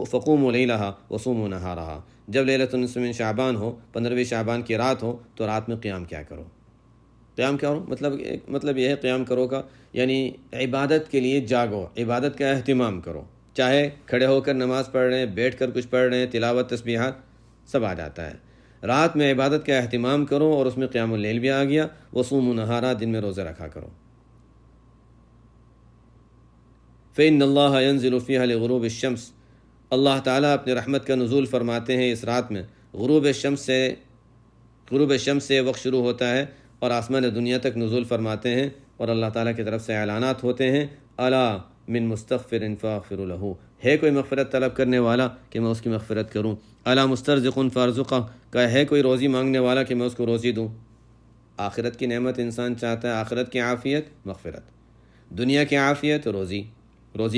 فقوموا لیلها وصوموا نہارها۔ جب لیلۃ النصف من شعبان ہو، 15ویں شعبان کی رات ہو، تو رات میں قیام کیا کرو، مطلب یہ ہے قیام کرو کا یعنی عبادت کے لیے جاگو، عبادت کا اہتمام کرو، چاہے کھڑے ہو کر نماز پڑھ رہے ہیں، بیٹھ کر کچھ پڑھ رہے ہیں، تلاوت، تسبیحات، سب آ جاتا ہے۔ رات میں عبادت کا اہتمام کرو، اور اس میں قیام اللیل بھی آ گیا، وصوموا نہارا، دن میں روزے رکھا کرو۔ فإن اللہ ينزل فيها لغروب الشمس، اللہ تعالیٰ اپنے رحمت کا نزول فرماتے ہیں اس رات میں، غروب شمس سے وقت شروع ہوتا ہے اور آسمان دنیا تک نزول فرماتے ہیں، اور اللہ تعالیٰ کی طرف سے اعلانات ہوتے ہیں، الا من مستغفر فاغفر له، ہے کوئی مغفرت طلب کرنے والا کہ میں اس کی مغفرت کروں، الا مسترزق فارزقہ، کہ ہے کوئی روزی مانگنے والا کہ میں اس کو روزی دوں۔ آخرت کی نعمت انسان چاہتا ہے، آخرت کی عافیت مغفرت، دنیا کی عافیت روزی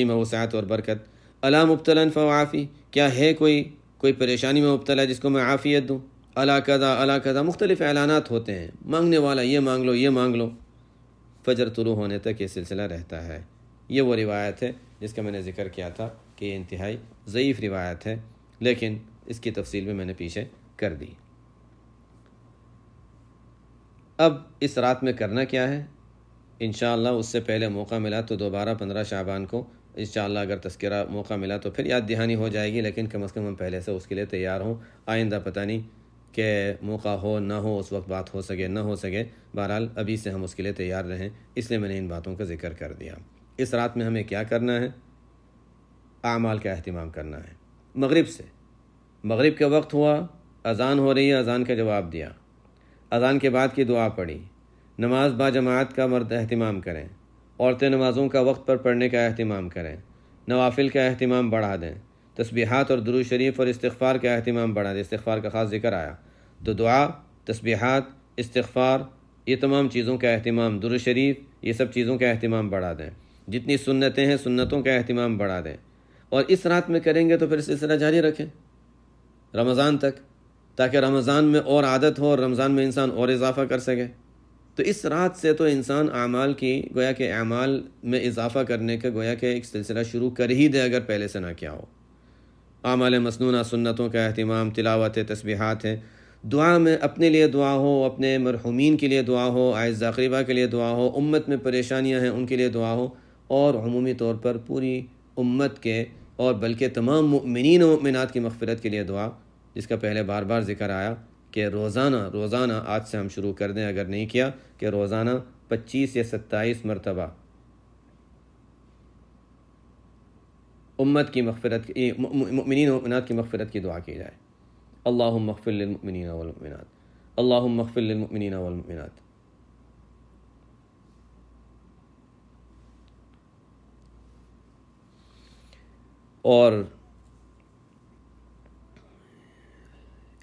میں وسعت اور برکت۔ الا مبتلا فعافی، کیا ہے کوئی پریشانی میں مبتلا جس کو میں عافیت دوں۔ الا کذا، مختلف اعلانات ہوتے ہیں، مانگنے والا یہ مانگ لو، فجر طلوع ہونے تک یہ سلسلہ رہتا ہے۔ یہ وہ روایت ہے جس کا میں نے ذکر کیا تھا کہ یہ انتہائی ضعیف روایت ہے، لیکن اس کی تفصیل بھی میں نے پیچھے کر دی۔ اب اس رات میں کرنا کیا ہے؟ انشاءاللہ اس سے پہلے موقع ملا تو دوبارہ 15 شعبان کو انشاءاللہ اگر تذکرہ موقع ملا تو پھر یاد دہانی ہو جائے گی، لیکن کم از کم ہم پہلے سے اس کے لیے تیار ہوں۔ آئندہ پتہ نہیں کہ موقع ہو نہ ہو، اس وقت بات ہو سکے نہ ہو سکے، بہرحال ابھی سے ہم اس کے لیے تیار رہیں، اس لیے میں نے ان باتوں کا ذکر کر دیا۔ اس رات میں ہمیں کیا کرنا ہے؟ اعمال کا اہتمام کرنا ہے۔ مغرب کا وقت ہوا، اذان ہو رہی ہے، اذان کا جواب دیا، اذان کے بعد کی دعا پڑھی، نماز با جماعت کا مرد اہتمام کریں، عورتیں نمازوں کا وقت پر پڑھنے کا اہتمام کریں، نوافل کا اہتمام بڑھا دیں، تسبیحات اور درود شریف اور استغفار کا اہتمام بڑھا دیں۔ استغفار کا خاص ذکر آیا تو دعا، تسبیحات، استغفار، یہ تمام چیزوں کا اہتمام، درود شریف، یہ سب چیزوں کا اہتمام بڑھا دیں۔ جتنی سنتیں ہیں سنتوں کا اہتمام بڑھا دیں، اور اس رات میں کریں گے تو پھر سلسلہ جاری رکھیں رمضان تک، تاکہ رمضان میں اور عادت ہو اور رمضان میں انسان اور اضافہ کر سکے۔ تو اس رات سے تو انسان اعمال کی گویا کہ اعمال میں اضافہ کرنے کا گویا کہ ایک سلسلہ شروع کر ہی دے اگر پہلے سے نہ کیا ہو۔ اعمال مسنونہ، سنتوں کا اہتمام، تلاوت، تسبیحات ہیں، دعا میں اپنے لیے دعا ہو، اپنے مرحومین کے لیے دعا ہو، اعزا اقربا کے لیے دعا ہو، امت میں پریشانیاں ہیں ان کے لیے دعا ہو، اور عمومی طور پر پوری امت کے اور بلکہ تمام مؤمنین و مؤمنات کی مغفرت کے لیے دعا، جس کا پہلے بار بار ذکر آیا کہ روزانہ آج سے ہم شروع کر دیں اگر نہیں کیا، کہ روزانہ 25 یا 27 مرتبہ امت کی مغفرت، مؤمنین و مؤمنات کی مغفرت کی دعا کی جائے۔ اللہم اغفر للمؤمنین والمؤمنات، اللہم اغفر للمؤمنین والمؤمنات۔ اور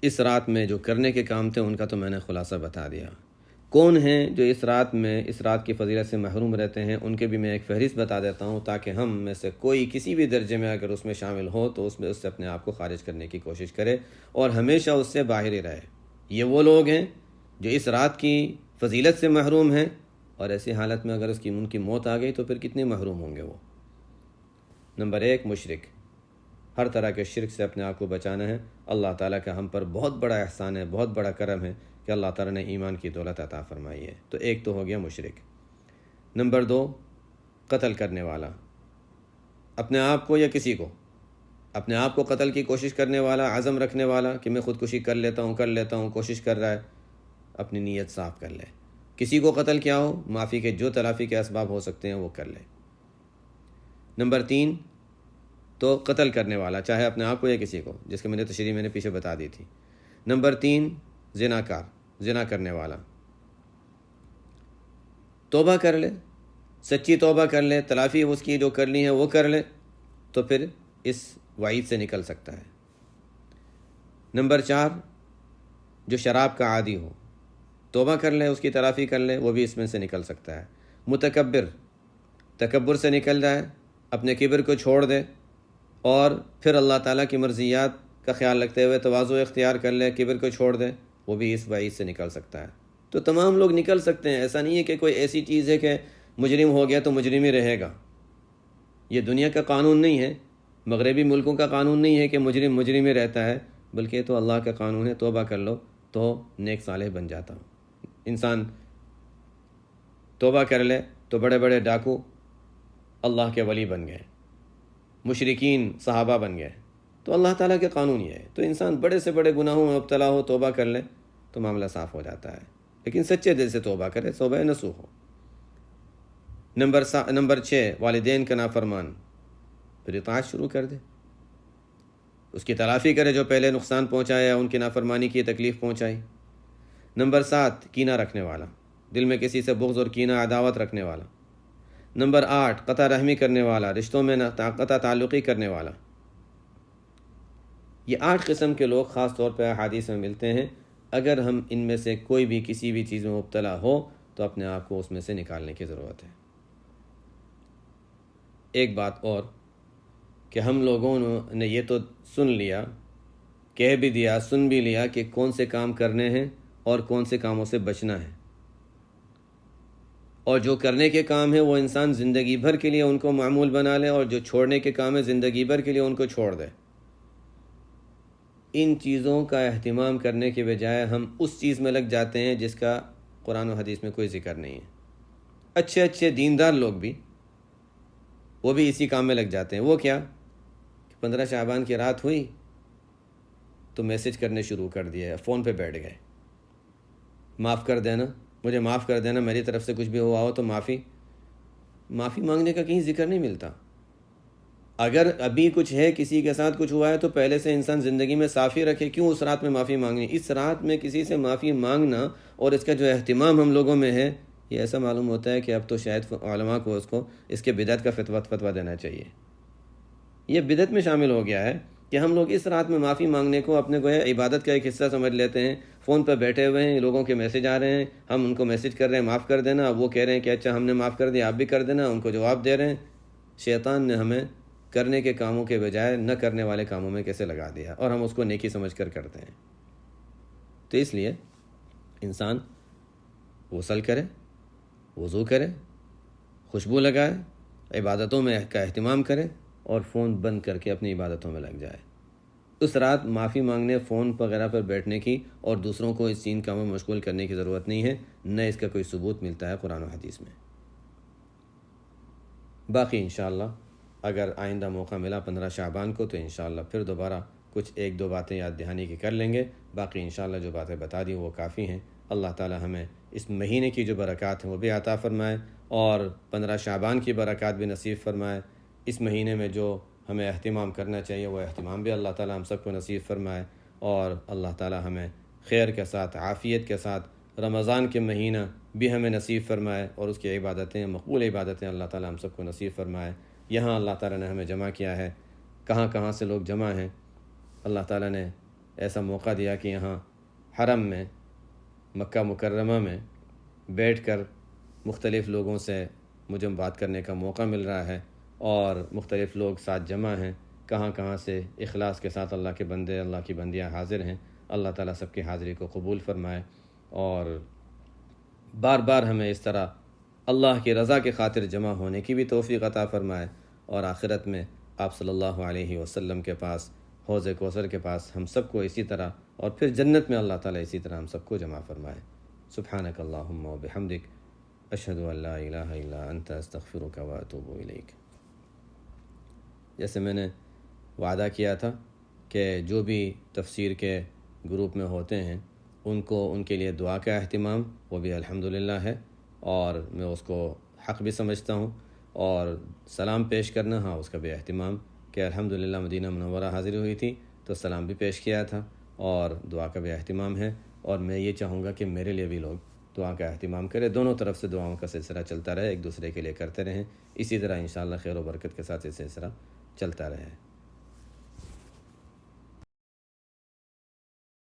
اس رات میں جو کرنے کے کام تھے ان کا تو میں نے خلاصہ بتا دیا۔ کون ہیں جو اس رات کی فضیلت سے محروم رہتے ہیں، ان کے بھی میں ایک فہرست بتا دیتا ہوں، تاکہ ہم میں سے کوئی کسی بھی درجے میں اگر اس میں شامل ہو تو اس سے اپنے آپ کو خارج کرنے کی کوشش کرے اور ہمیشہ اس سے باہر ہی رہے۔ یہ وہ لوگ ہیں جو اس رات کی فضیلت سے محروم ہیں، اور ایسی حالت میں اگر ان کی موت آ گئی تو پھر کتنے محروم ہوں گے وہ۔ نمبر 1، مشرک، ہر طرح کے شرک سے اپنے آپ کو بچانا ہے۔ اللہ تعالیٰ کا ہم پر بہت بڑا احسان ہے، بہت بڑا کرم ہے کہ اللہ تعالیٰ نے ایمان کی دولت عطا فرمائی ہے۔ تو ایک تو ہو گیا مشرک۔ نمبر 2، قتل کرنے والا، اپنے آپ کو یا کسی کو، اپنے آپ کو قتل کی کوشش کرنے والا، عزم رکھنے والا کہ میں خودکشی کر لیتا ہوں، کوشش کر رہا ہے، اپنی نیت صاف کر لے۔ کسی کو قتل کیا ہو، معافی کے جو تلافی کے اسباب ہو سکتے ہیں وہ کر لے۔ نمبر 3، تو قتل کرنے والا، چاہے اپنے آپ کو یا کسی کو، جس کی میں نے تشریح پیچھے بتا دی تھی۔ نمبر 3، زناکار، زنا کرنے والا، توبہ کر لے، سچی توبہ کر لے، تلافی اس کی جو کرنی ہے وہ کر لے، تو پھر اس وعید سے نکل سکتا ہے۔ نمبر 4، جو شراب کا عادی ہو، توبہ کر لے، اس کی تلافی کر لے، وہ بھی اس میں سے نکل سکتا ہے۔ متکبر، تکبر سے نکل جائے، اپنے کبر کو چھوڑ دے، اور پھر اللہ تعالیٰ کی مرضیات کا خیال رکھتے ہوئے تواضع اختیار کر لے، کبر کو چھوڑ دے، وہ بھی اس وعید سے نکل سکتا ہے۔ تو تمام لوگ نکل سکتے ہیں، ایسا نہیں ہے کہ کوئی ایسی چیز ہے کہ مجرم ہو گیا تو مجرم ہی رہے گا۔ یہ دنیا کا قانون نہیں ہے، مغربی ملکوں کا قانون نہیں ہے کہ مجرم ہی رہتا ہے، بلکہ یہ تو اللہ کا قانون ہے، توبہ کر لو تو نیک صالح بن جاتا ہوں۔ انسان توبہ کر لے تو بڑے بڑے ڈاکو اللہ کے ولی بن گئے، مشرکین صحابہ بن گئے۔ تو اللہ تعالیٰ کے قانون یہ ہے، تو انسان بڑے سے بڑے گناہوں میں مبتلا ہو، توبہ کر لے تو معاملہ صاف ہو جاتا ہے، لیکن سچے دل سے توبہ کرے، توبہ نصوح ہو۔ نمبر 6، والدین کا نافرمان، پھر اطاعت شروع کر دے، اس کی تلافی کرے جو پہلے نقصان پہنچایا، ان کی نافرمانی کی تکلیف پہنچائی۔ نمبر 7، کینہ رکھنے والا، دل میں کسی سے بغض اور کینہ عداوت رکھنے والا۔ نمبر 8، قطع رحمی کرنے والا، رشتوں میں قطع تعلقی کرنے والا۔ یہ 8 قسم کے لوگ خاص طور پہ احادیث میں ملتے ہیں۔ اگر ہم ان میں سے کوئی بھی کسی بھی چیز میں مبتلا ہو تو اپنے آپ کو اس میں سے نکالنے کی ضرورت ہے۔ ایک بات اور کہ ہم لوگوں نے یہ تو سن لیا، کہہ بھی دیا، سن بھی لیا کہ کون سے کام کرنے ہیں اور کون سے کاموں سے بچنا ہے، اور جو کرنے کے کام ہیں وہ انسان زندگی بھر کے لیے ان کو معمول بنا لے، اور جو چھوڑنے کے کام ہے زندگی بھر کے لیے ان کو چھوڑ دے۔ ان چیزوں کا اہتمام کرنے کے بجائے ہم اس چیز میں لگ جاتے ہیں جس کا قرآن و حدیث میں کوئی ذکر نہیں ہے۔ اچھے اچھے دیندار لوگ بھی، وہ بھی اسی کام میں لگ جاتے ہیں۔ وہ کیا کہ 15 شعبان کی رات ہوئی تو میسج کرنے شروع کر دیا، فون پہ بیٹھ گئے، معاف کر دینا، مجھے معاف کر دینا، میری طرف سے کچھ بھی ہوا ہو تو معافی مانگنے کا کہیں ذکر نہیں ملتا۔ اگر ابھی کچھ ہے، کسی کے ساتھ کچھ ہوا ہے، تو پہلے سے انسان زندگی میں صافی رکھے، کیوں اس رات میں معافی مانگنی؟ اس رات میں کسی سے معافی مانگنا اور اس کا جو اہتمام ہم لوگوں میں ہے، یہ ایسا معلوم ہوتا ہے کہ اب تو شاید علماء کو اس کے بدعت کا فتویٰ دینا چاہیے۔ یہ بدعت میں شامل ہو گیا ہے کہ ہم لوگ اس رات میں معافی مانگنے کو اپنے گویا عبادت کا ایک حصہ سمجھ لیتے ہیں۔ فون پہ بیٹھے ہوئے ہیں، لوگوں کے میسج آ رہے ہیں، ہم ان کو میسج کر رہے ہیں معاف کر دینا، اب وہ کہہ رہے ہیں کہ اچھا ہم نے معاف کر دیا، آپ بھی کر دینا، ان کو جواب دے رہے ہیں۔ شیطان نے ہمیں کرنے کے کاموں کے بجائے نہ کرنے والے کاموں میں کیسے لگا دیا، اور ہم اس کو نیکی سمجھ کر کرتے ہیں۔ تو اس لیے انسان غسل کرے، وضو کرے، خوشبو لگائے، عبادتوں میں کا اہتمام کرے، اور فون بند کر کے اپنی عبادتوں میں لگ جائے۔ اس رات معافی مانگنے، فون وغیرہ پر بیٹھنے کی اور دوسروں کو اس چین کاموں میں مشغول کرنے کی ضرورت نہیں ہے، نہ اس کا کوئی ثبوت ملتا ہے قرآن و حدیث میں۔ باقی انشاءاللہ اگر آئندہ موقع ملا 15 شعبان کو، تو انشاءاللہ پھر دوبارہ کچھ ایک دو باتیں یاد دہانی کی کر لیں گے۔ باقی انشاءاللہ جو باتیں بتا دی وہ کافی ہیں۔ اللہ تعالی ہمیں اس مہینے کی جو برکات ہیں وہ بھی عطا فرمائے، اور 15 شعبان کی برکات بھی نصیب فرمائے۔ اس مہینے میں جو ہمیں اہتمام کرنا چاہیے وہ اہتمام بھی اللہ تعالی ہم سب کو نصیب فرمائے، اور اللہ تعالی ہمیں خیر کے ساتھ، عافیت کے ساتھ رمضان کے مہینہ بھی ہمیں نصیب فرمائے، اور اس کی عبادتیں، مقبول عبادتیں اللہ تعالی ہم سب کو نصیب فرمائے۔ یہاں اللہ تعالی نے ہمیں جمع کیا ہے، کہاں کہاں سے لوگ جمع ہیں۔ اللہ تعالی نے ایسا موقع دیا کہ یہاں حرم میں، مکہ مکرمہ میں بیٹھ کر مختلف لوگوں سے مجھے بات کرنے کا موقع مل رہا ہے، اور مختلف لوگ ساتھ جمع ہیں، کہاں کہاں سے اخلاص کے ساتھ اللہ کے بندے، اللہ کی بندیاں حاضر ہیں۔ اللہ تعالیٰ سب کی حاضری کو قبول فرمائے، اور بار بار ہمیں اس طرح اللہ کی رضا کی خاطر جمع ہونے کی بھی توفیق عطا فرمائے، اور آخرت میں آپ صلی اللہ علیہ وسلم کے پاس، حوض کوثر کے پاس ہم سب کو اسی طرح، اور پھر جنت میں اللہ تعالیٰ اسی طرح ہم سب کو جمع فرمائے۔ سبحانک اللہم و بحمدک، اشہد ان لا الہ الا انت، استغفرک و اتوب الیک۔ جیسے میں نے وعدہ کیا تھا کہ جو بھی تفسیر کے گروپ میں ہوتے ہیں ان کے لیے دعا کا اہتمام وہ بھی الحمدللہ ہے، اور میں اس کو حق بھی سمجھتا ہوں، اور سلام پیش کرنا، ہاں اس کا بھی اہتمام، کہ الحمدللہ مدینہ منورہ حاضری ہوئی تھی تو سلام بھی پیش کیا تھا، اور دعا کا بھی اہتمام ہے، اور میں یہ چاہوں گا کہ میرے لیے بھی لوگ دعا کا اہتمام کریں، دونوں طرف سے دعاؤں کا سلسلہ چلتا رہے، ایک دوسرے کے لیے کرتے رہیں، اسی طرح انشاءاللہ خیر و برکت کے ساتھ یہ سلسلہ چلتا رہے۔